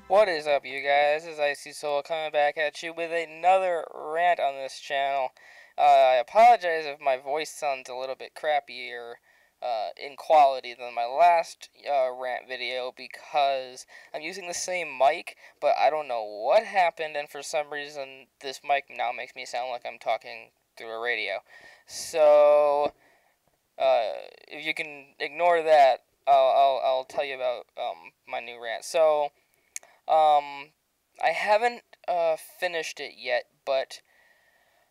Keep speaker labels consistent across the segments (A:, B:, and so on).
A: What is up, you guys? This is Icy Soul coming back at you with another rant on this channel. I apologize if my voice sounds a little bit crappier in quality than my last rant video because I'm using the same mic, but I don't know what happened, and for some reason this mic now makes me sound like I'm talking through a radio. So, if you can ignore that, I'll tell you about my new rant. So, I haven't finished it yet, but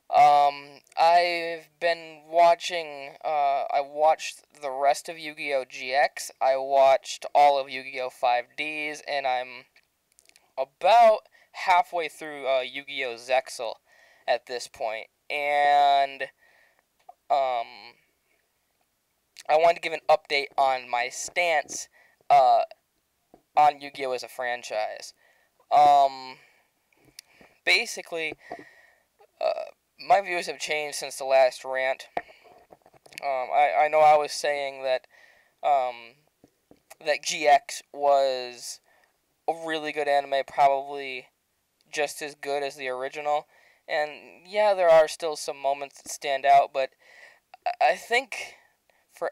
A: I've been watching, I watched the rest of Yu-Gi-Oh! GX, I watched all of Yu-Gi-Oh! 5Ds, and I'm about halfway through Yu-Gi-Oh! Zexal at this point, and I wanted to give an update on my stance on Yu-Gi-Oh! As a franchise. Basically, my views have changed since the last rant. I know I was saying that, that GX was a really good anime, probably just as good as the original, and yeah, there are still some moments that stand out, but I think for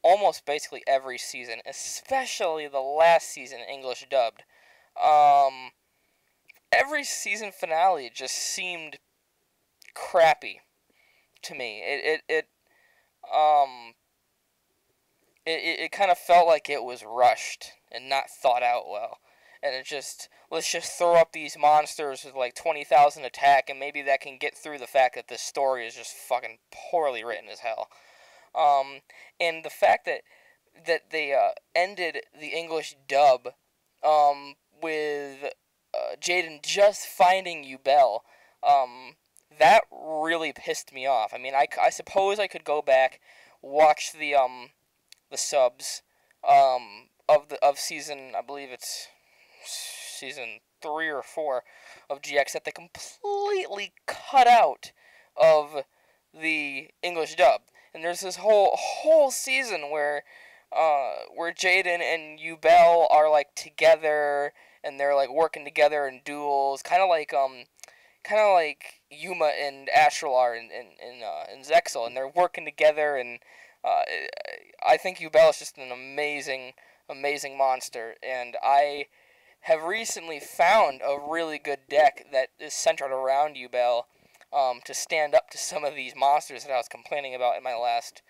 A: almost basically every season, especially the last season, English dubbed, every season finale just seemed crappy to me. It kind of felt like it was rushed and not thought out well. And it just, let's just throw up these monsters with like 20,000 attack, and maybe that can get through the fact that this story is just fucking poorly written as hell. And the fact that they ended the English dub with Jaden just finding Yubel, that really pissed me off. I mean, I suppose I could go back, watch the subs of season, I believe it's season 3 or 4 of GX that they completely cut out of the English dub. And there's this whole season where Jaden and Yubel are like together, and they're like working together in duels, kind of like Yuma and Astral are in Zexal, and they're working together, and I think Yubel is just an amazing monster, and I have recently found a really good deck that is centered around Yubel to stand up to some of these monsters that I was complaining about in my last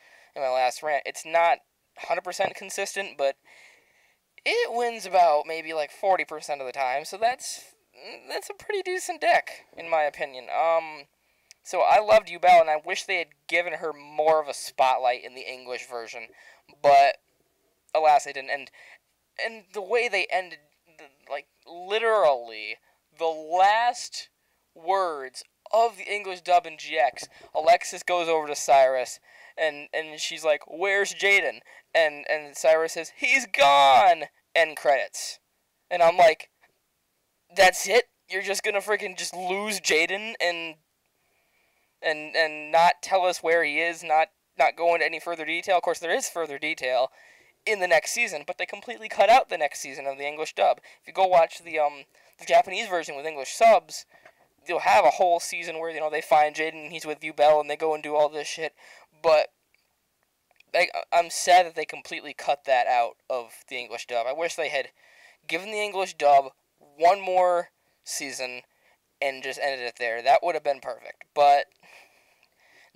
A: rant. It's not 100% consistent, but it wins about maybe like 40% of the time, so that's a pretty decent deck, in my opinion. So I loved Yubel, and I wish they had given her more of a spotlight in the English version, but alas, they didn't. And the way they ended, like, literally, the last words of the English dub in GX, Alexis goes over to Cyrus, and she's like, "Where's Jaden?" And Cyrus says, "He's gone!" End credits. And I'm like, that's it? You're just gonna freaking just lose Jaden and not tell us where he is, not go into any further detail? Of course, there is further detail in the next season, but they completely cut out the next season of the English dub. If you go watch the Japanese version with English subs, you'll have a whole season where, you know, they find Jaden and he's with Yubel and they go and do all this shit, but I'm sad that they completely cut that out of the English dub. I wish they had given the English dub one more season and just ended it there. That would have been perfect. But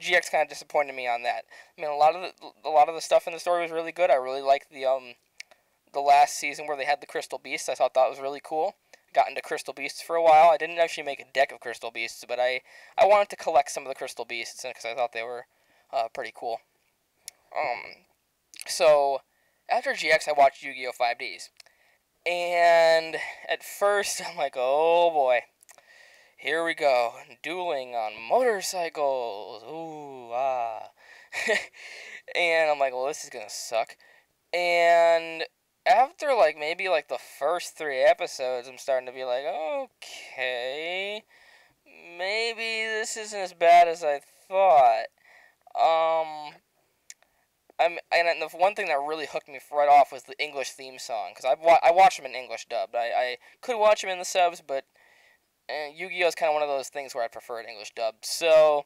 A: GX kind of disappointed me on that. I mean, a lot of the stuff in the story was really good. I really liked the last season where they had the Crystal Beasts. I thought that was really cool. Got into Crystal Beasts for a while. I didn't actually make a deck of Crystal Beasts, but I wanted to collect some of the Crystal Beasts because I thought they were pretty cool. So after GX, I watched Yu-Gi-Oh! 5Ds. And at first, I'm like, oh boy. here we go, dueling on motorcycles. Ooh, ah. And I'm like, well, this is gonna suck. And after like maybe like the first 3 episodes, I'm starting to be like, okay, maybe this isn't as bad as I thought. Um, and the one thing that really hooked me right off was the English theme song, because I watched them in English dubbed. I could watch them in the subs, but Yu-Gi-Oh is kind of one of those things where I prefer it English dubbed. So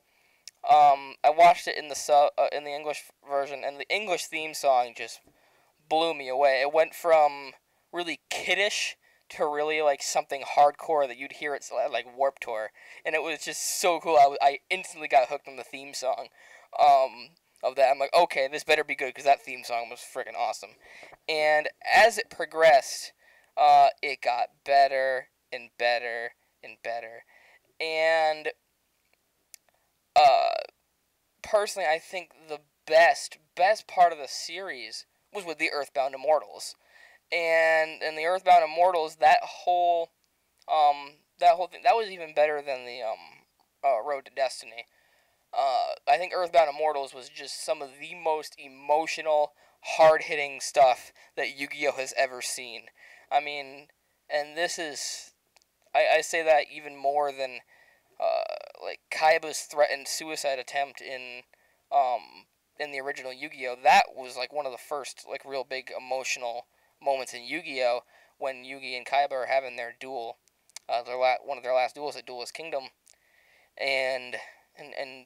A: I watched it in the English version, and the English theme song just blew me away. It went from really kiddish to really like something hardcore that you'd hear it like Warp Tour, and it was just so cool. I instantly got hooked on the theme song of that. I'm like, okay, this better be good because that theme song was freaking awesome. And as it progressed, it got better and better and better. And uh, personally, I think the best part of the series was with the Earthbound Immortals. And in the Earthbound Immortals, that whole thing that was even better than the Road to Destiny. I think Earthbound Immortals was just some of the most emotional, hard-hitting stuff that Yu-Gi-Oh has ever seen. I mean, and this is I say that even more than like Kaiba's threatened suicide attempt in the original Yu-Gi-Oh. That was like one of the first like real big emotional moments in Yu-Gi-Oh when Yugi and Kaiba are having their duel, one of their last duels at Duelist Kingdom, and and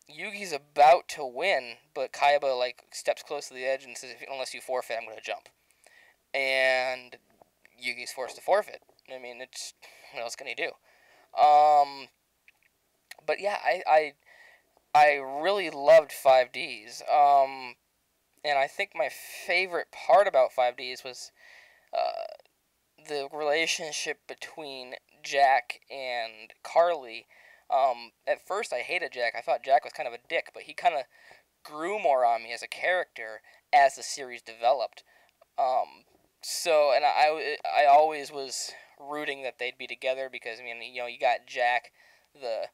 A: Yugi's about to win, but Kaiba like steps close to the edge and says, "Unless you forfeit, I'm going to jump." And Yugi's forced to forfeit. I mean, it's what else can he do? Um, but yeah, I really loved 5Ds. And I think my favorite part about 5Ds was uh, the relationship between Jack and Carly. At first, I hated Jack. I thought Jack was kind of a dick, but he kind of grew more on me as a character as the series developed. And I always was rooting that they'd be together because I mean, you got Jack, the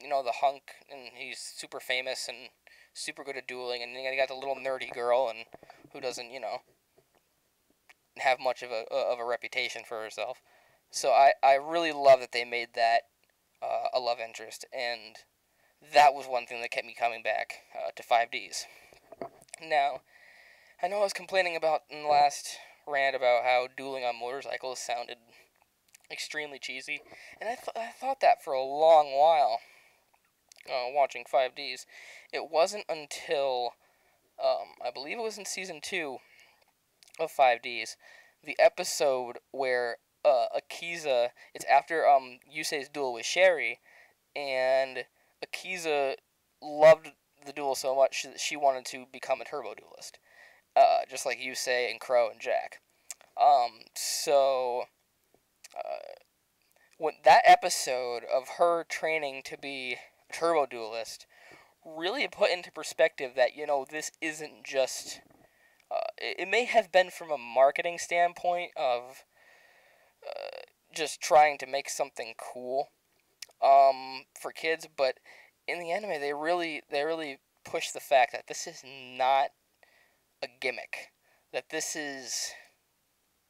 A: the hunk, and he's super famous and super good at dueling, and then you got the little nerdy girl and who doesn't have much of a reputation for herself. So I really love that they made that a love interest, and that was one thing that kept me coming back to 5Ds. Now, I know I was complaining about in the last rant about how dueling on motorcycles sounded extremely cheesy, and I thought that for a long while watching 5Ds. It wasn't until I believe it was in season 2 of 5Ds, the episode where Akiza, it's after Yusei's duel with Sherry, and Akiza loved the duel so much that she wanted to become a turbo duelist, just like Yusei and Crow and Jack. So when that episode of her training to be a turbo duelist really put into perspective that this isn't just. It may have been from a marketing standpoint of just trying to make something cool for kids, but in the anime they really push the fact that this is not a gimmick, that this is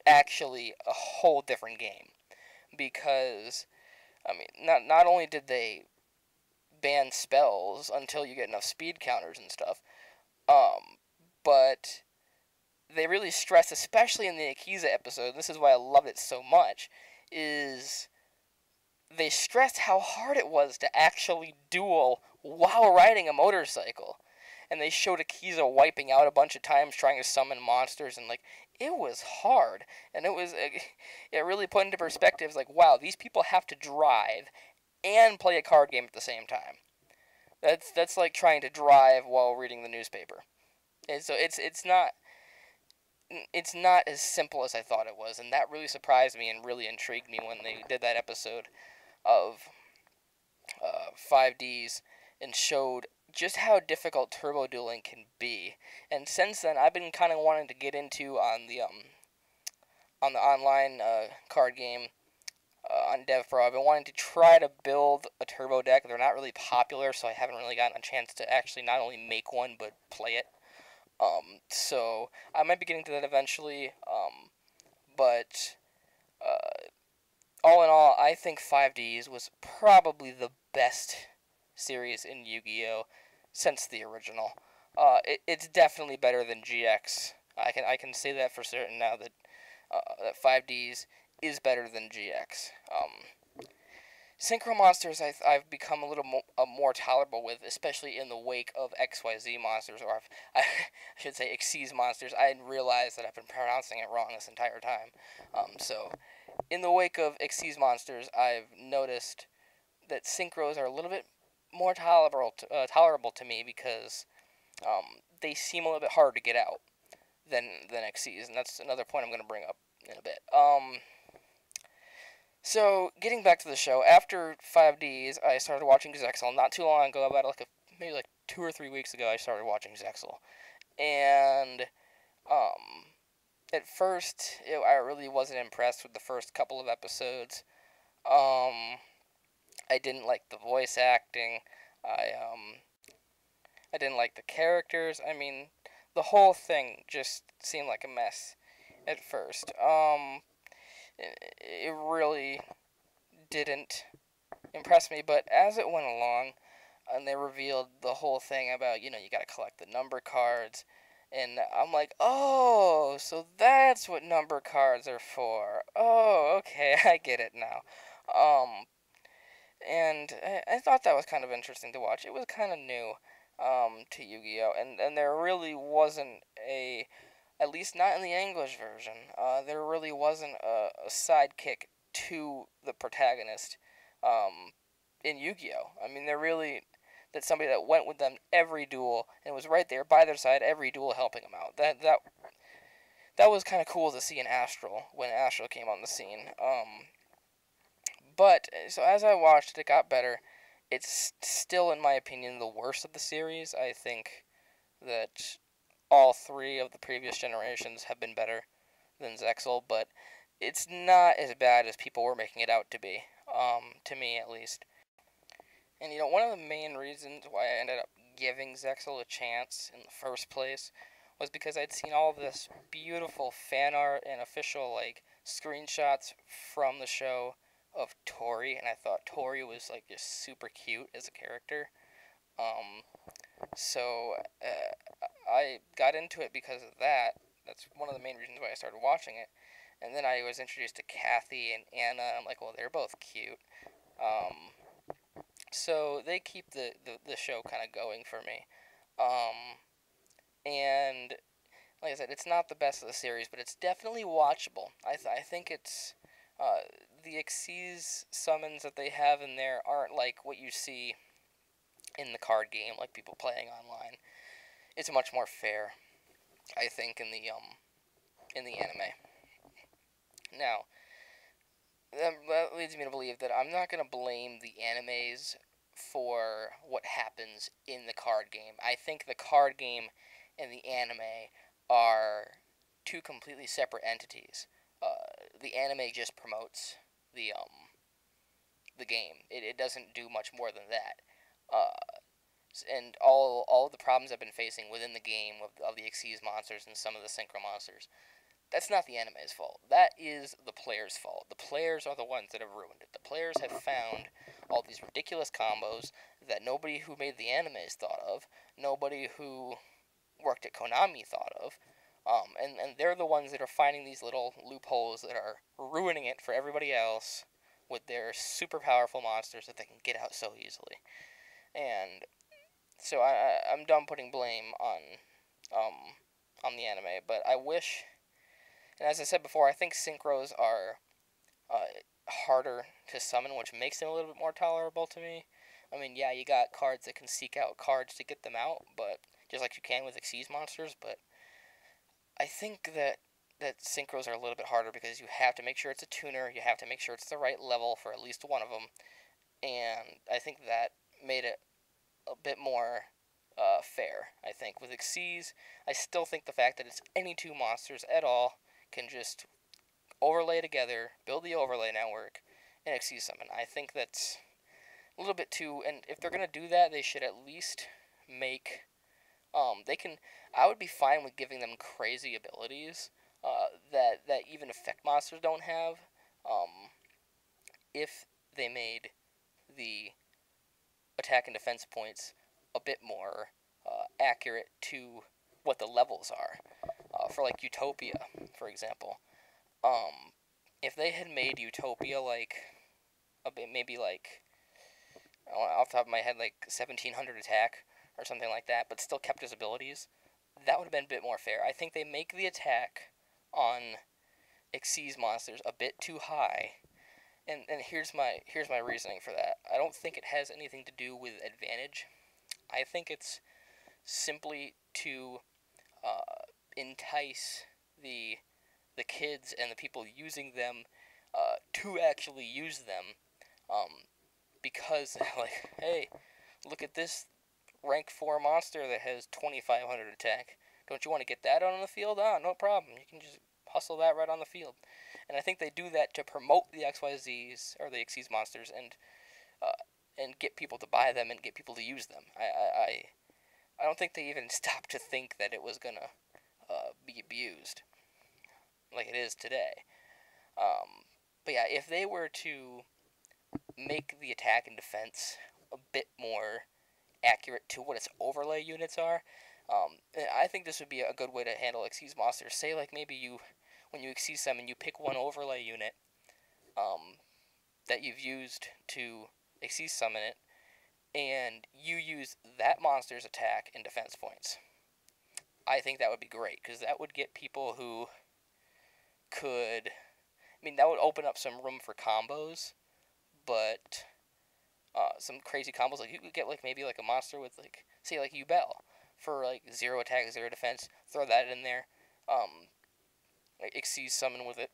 A: actually a whole different game. Because I mean, not only did they ban spells until you get enough speed counters and stuff, but they really stress, especially in the Akiza episode, and this is why I loved it so much, is they stressed how hard it was to actually duel while riding a motorcycle. And they showed Akiza wiping out a bunch of times trying to summon monsters, and like it was hard. And it really put into perspective like, wow, these people have to drive and play a card game at the same time. That's like trying to drive while reading the newspaper. And so it's not as simple as I thought it was, and that really surprised me and really intrigued me when they did that episode of 5Ds and showed just how difficult turbo dueling can be. And since then, I've been kind of wanting to get into on the online card game on DevPro. I've been wanting to try to build a turbo deck. They're not really popular, so I haven't really gotten a chance to actually not only make one but play it. So I might be getting to that eventually. But all in all, I think 5Ds was probably the best series in Yu-Gi-Oh since the original. It's definitely better than GX. I can say that for certain now that that 5Ds is better than GX. Synchro monsters I've become a little more tolerable with, especially in the wake of XYZ monsters, or I should say Xyz monsters. I didn't realize that I've been pronouncing it wrong this entire time. So, in the wake of Xyz monsters, I've noticed that synchros are a little bit more tolerable to me because they seem a little bit harder to get out than Xyz, and that's another point I'm going to bring up in a bit. So, getting back to the show, after 5Ds, I started watching Zexal. Not too long ago, about maybe like 2 or 3 weeks ago, I started watching Zexal. And, at first, I really wasn't impressed with the first couple of episodes. I didn't like the voice acting. I didn't like the characters. I mean, the whole thing just seemed like a mess at first. It really didn't impress me, but as it went along, and they revealed the whole thing about, you gotta collect the number cards, and I'm like, oh, so that's what number cards are for. Oh, okay, I get it now. And I thought that was kind of interesting to watch. It was kind of new to Yu-Gi-Oh! And there really wasn't at least not in the English version, there really wasn't a sidekick to the protagonist in Yu-Gi-Oh! I mean, that's somebody that went with them every duel and was right there by their side every duel helping them out. That was kind of cool to see in Astral when Astral came on the scene. But so as I watched, it got better. It's still, in my opinion, the worst of the series. I think that all 3 of the previous generations have been better than Zexal, but it's not as bad as people were making it out to be, to me at least. And one of the main reasons why I ended up giving Zexal a chance in the first place was because I'd seen all of this beautiful fan art and official screenshots from the show of Tori, and I thought Tori was just super cute as a character. So I got into it because of that. That's one of the main reasons why I started watching it. And then I was introduced to Kathy and Anna. I'm like, well, they're both cute. So they keep the show kind of going for me. And like I said, it's not the best of the series, but it's definitely watchable. I think it's the Xyz summons that they have in there aren't like what you see in the card game, like people playing online. It's much more fair, I think, in the anime. Now, that leads me to believe that I'm not going to blame the animes for what happens in the card game. I think the card game and the anime are 2 completely separate entities. The anime just promotes the game. It doesn't do much more than that. And all of the problems I've been facing within the game of the Xyz monsters and some of the Synchro monsters, that's not the anime's fault. That is the players' fault. The players are the ones that have ruined it. The players have found all these ridiculous combos that nobody who made the animes thought of, nobody who worked at Konami thought of, and they're the ones that are finding these little loopholes that are ruining it for everybody else with their super powerful monsters that they can get out so easily. And so I'm done putting blame on the anime, but I wish, and as I said before, I think synchros are harder to summon, which makes them a little bit more tolerable to me. I mean, yeah, you got cards that can seek out cards to get them out, but just like you can with Xyz monsters, but I think that synchros are a little bit harder because you have to make sure it's a tuner, you have to make sure it's the right level for at least one of them, and I think that made it a bit more fair. I think with Xyz, I still think the fact that it's any 2 monsters at all can just overlay together, build the overlay network, an Xyz summon. I think that's a little bit too. And if they're gonna do that, they should at least make. They can. I would be fine with giving them crazy abilities. That even effect monsters don't have. If they made the attack and defense points a bit more accurate to what the levels are. For like Utopia, for example, if they had made Utopia like a bit, maybe like off the top of my head, like 1700 attack or something like that, but still kept his abilities, that would have been a bit more fair. I think they make the attack on Xyz monsters a bit too high, and here's my reasoning for that. I don't think it has anything to do with advantage. I think it's simply to entice the kids and the people using them to actually use them, because like, hey, look at this rank 4 monster that has 2500 attack. Don't you want to get that on the field? Ah, no problem. You can just hustle that right on the field. And I think they do that to promote the XYZs or the Xyz monsters and get people to buy them and get people to use them. I don't think they even stopped to think that it was gonna be abused like it is today. But yeah, if they were to make the attack and defense a bit more accurate to what its overlay units are, I think this would be a good way to handle Xyz monsters. Say like maybe when you Xyz summon, you pick one overlay unit that you've used to Xyz summon it, and you use that monster's attack and defense points. I think that would be great, because that would get people who could... I mean, that would open up some room for combos, but some crazy combos. Like, you could get, like, maybe, like, a monster with, like, say, like, Ubel for, like, 0 attack, 0 defense. Throw that in there. Like, Xyz summon with it.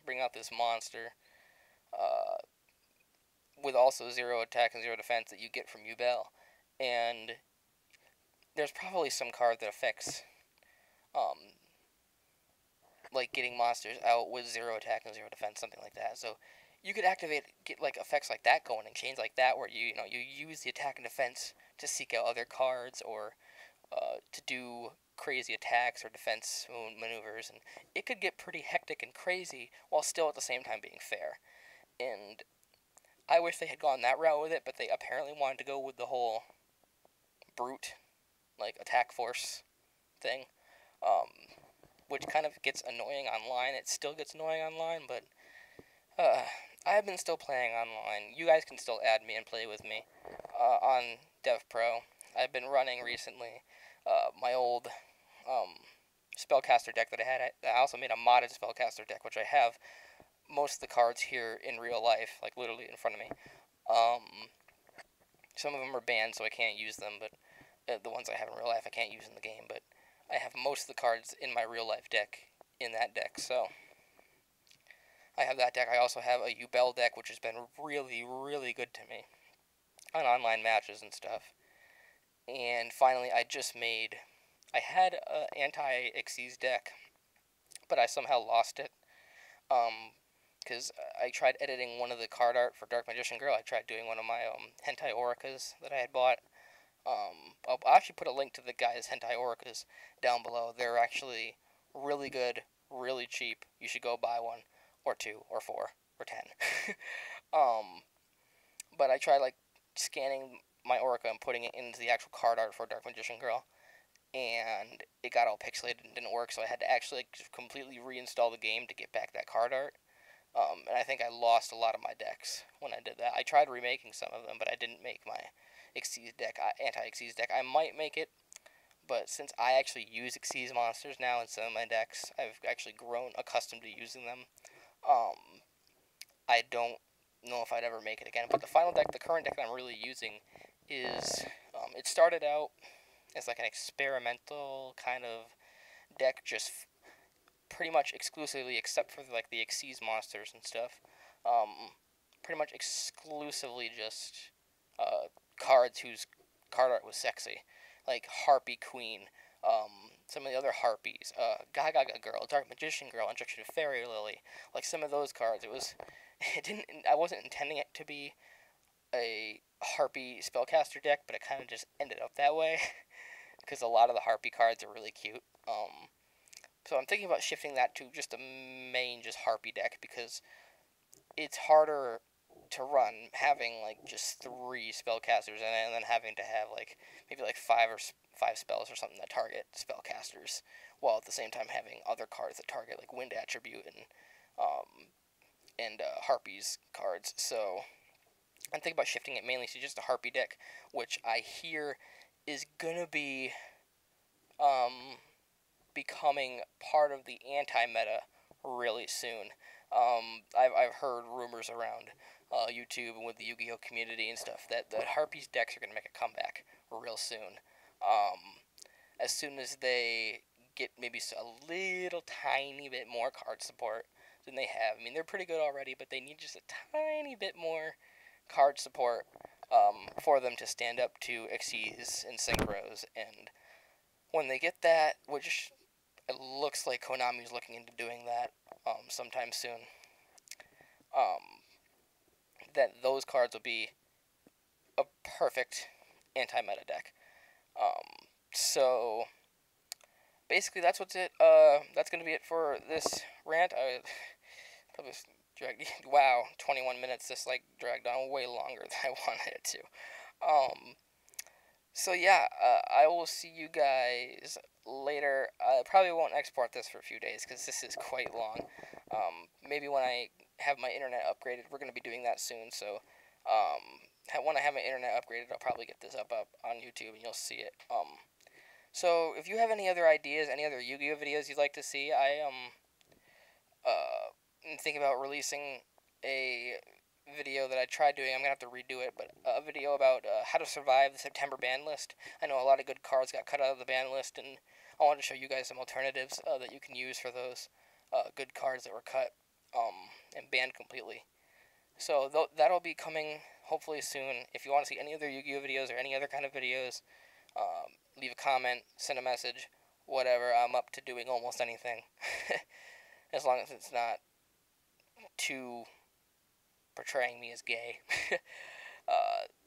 A: Bring out this monster with also 0 attack and 0 defense that you get from Ubel. And there's probably some card that affects like getting monsters out with 0 attack and 0 defense, something like that. So you could get like effects like that going and chains like that, where you use the attack and defense to seek out other cards, or to do crazy attacks or defense maneuvers, and it could get pretty hectic and crazy while still at the same time being fair. And I wish they had gone that route with it, but they apparently wanted to go with the whole brute, like, attack force thing, which kind of gets annoying online. It still gets annoying online, but I've been still playing online. You guys can still add me and play with me on DevPro. I've been running recently my old spellcaster deck that I had. I also made a modded spellcaster deck, which I have most of the cards here in real life, like literally in front of me. Some of them are banned, so I can't use them, but the ones I have in real life I can't use in the game, but I have most of the cards in my real life deck in that deck, so I have that deck. I also have a Ubel deck, which has been really, really good to me on online matches and stuff. And finally, I had an anti-Xyz deck, but I somehow lost it, because I tried editing one of the card art for Dark Magician Girl. I tried doing one of my hentai oricas that I had bought. I'll actually put a link to the guy's hentai oricas down below. They're actually really good, really cheap. You should go buy one, or 2, or 4, or 10. But I tried, like, scanning my Orica and putting it into the actual card art for Dark Magician Girl, and it got all pixelated and didn't work, so I had to actually completely reinstall the game to get back that card art. And I think I lost a lot of my decks when I did that. I tried remaking some of them, but I didn't make my Xyz deck, anti-Xyz deck. I might make it, but since I actually use Xyz monsters now in some of my decks, I've actually grown accustomed to using them. I don't know if I'd ever make it again. But the final deck, the current deck that I'm really using, is it started out as like an experimental kind of deck, just pretty much exclusively, except for like the Xyz monsters and stuff, pretty much exclusively just cards whose card art was sexy, like Harpy Queen, some of the other Harpies, Gaga Girl, Dark Magician Girl, Injection Fairy Lily, like some of those cards. I wasn't intending it to be a Harpy spellcaster deck, but it kind of just ended up that way, because a lot of the Harpy cards are really cute. So I'm thinking about shifting that to just a main just Harpy deck, because it's harder to run having like just 3 spellcasters in it, and then having to have like maybe like five spells or something that target spellcasters, while at the same time having other cards that target like Wind Attribute and Harpy's cards. So I'm thinking about shifting it mainly to just a Harpy deck, which I hear is gonna be becoming part of the anti-meta really soon. I've heard rumors around YouTube and with the Yu-Gi-Oh community and stuff that the Harpies decks are going to make a comeback real soon. As soon as they get maybe a little tiny bit more card support than they have. I mean, they're pretty good already, but they need just a tiny bit more card support for them to stand up to Xyz and Synchros. And when they get that, which it looks like Konami's looking into doing that sometime soon, that those cards will be a perfect anti-meta deck. So basically, that's what's it. That's gonna be it for this rant. I probably dragged. Wow, 21 minutes. This like dragged on way longer than I wanted it to. So yeah, I will see you guys later. I probably won't export this for a few days because this is quite long. Maybe when I have my internet upgraded, we're going to be doing that soon. So when I have my internet upgraded, I'll probably get this up on YouTube and you'll see it. So if you have any other ideas, any other Yu-Gi-Oh videos you'd like to see, I'm thinking about releasing a video that I tried doing. I'm going to have to redo it, but a video about how to survive the September ban list. I know a lot of good cards got cut out of the ban list, and I wanted to show you guys some alternatives that you can use for those good cards that were cut and banned completely. So that'll be coming hopefully soon. If you want to see any other Yu-Gi-Oh videos or any other kind of videos, leave a comment, send a message, whatever. I'm up to doing almost anything. As long as it's not too portraying me as gay.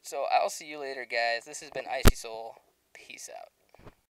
A: So I'll see you later, guys. This has been Icy Soul. Peace out.